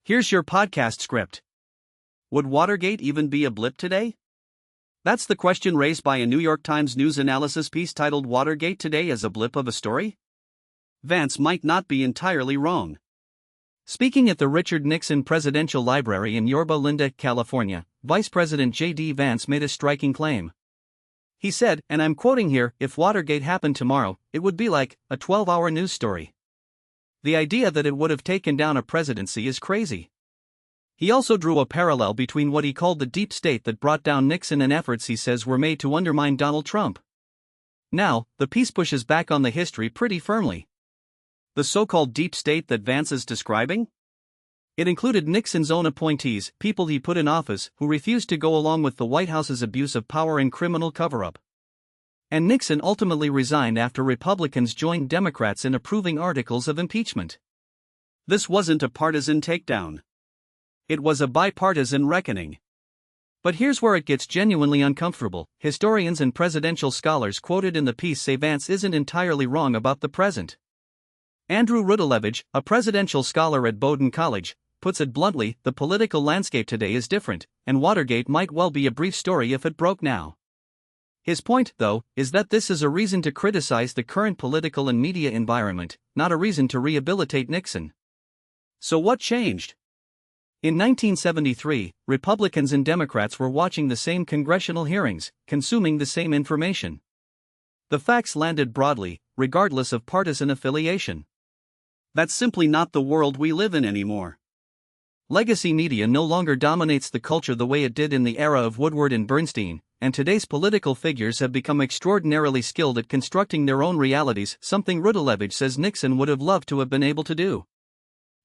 Here's your podcast script. Would Watergate even be a blip today? That's the question raised by a New York Times news analysis piece titled Watergate Today as a Blip of a Story? Vance might not be entirely wrong. Speaking at the Richard Nixon Presidential Library in Yorba Linda, California, Vice President J.D. Vance made a striking claim. He said, and I'm quoting here, "If Watergate happened tomorrow, it would be like a 12-hour news story." The idea that it would have taken down a presidency is crazy. He also drew a parallel between what he called the deep state that brought down Nixon and efforts he says were made to undermine Donald Trump. Now, the piece pushes back on the history pretty firmly. The so-called deep state that Vance is describing? It included Nixon's own appointees, people he put in office, who refused to go along with the White House's abuse of power and criminal cover-up. And Nixon ultimately resigned after Republicans joined Democrats in approving articles of impeachment. This wasn't a partisan takedown. It was a bipartisan reckoning. But here's where it gets genuinely uncomfortable. Historians and presidential scholars quoted in the piece say Vance isn't entirely wrong about the present. Andrew Rudalevich, a presidential scholar at Bowdoin College, puts it bluntly, the political landscape today is different, and Watergate might well be a brief story if it broke now. His point, though, is that this is a reason to criticize the current political and media environment, not a reason to rehabilitate Nixon. So what changed? In 1973, Republicans and Democrats were watching the same congressional hearings, consuming the same information. The facts landed broadly, regardless of partisan affiliation. That's simply not the world we live in anymore. Legacy media no longer dominates the culture the way it did in the era of Woodward and Bernstein, and today's political figures have become extraordinarily skilled at constructing their own realities, something Rudalevich says Nixon would have loved to have been able to do.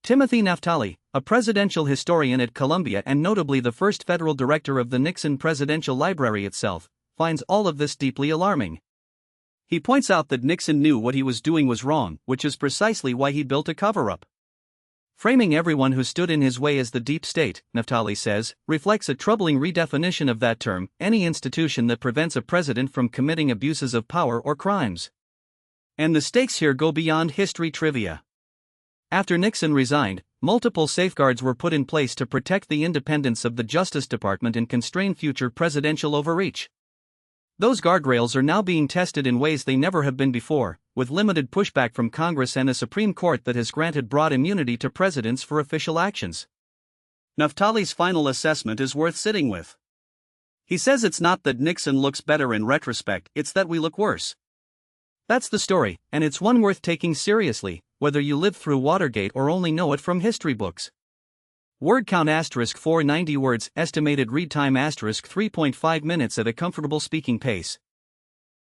Timothy Naftali, a presidential historian at Columbia and notably the first federal director of the Nixon Presidential Library itself, finds all of this deeply alarming. He points out that Nixon knew what he was doing was wrong, which is precisely why he built a cover-up. Framing everyone who stood in his way as the deep state, Naftali says, reflects a troubling redefinition of that term, any institution that prevents a president from committing abuses of power or crimes. And the stakes here go beyond history trivia. After Nixon resigned, multiple safeguards were put in place to protect the independence of the Justice Department and constrain future presidential overreach. Those guardrails are now being tested in ways they never have been before, with limited pushback from Congress and a Supreme Court that has granted broad immunity to presidents for official actions. Naftali's final assessment is worth sitting with. He says it's not that Nixon looks better in retrospect, it's that we look worse. That's the story, and it's one worth taking seriously, whether you lived through Watergate or only know it from history books. Word count *490 words, estimated read time *3.5 minutes at a comfortable speaking pace.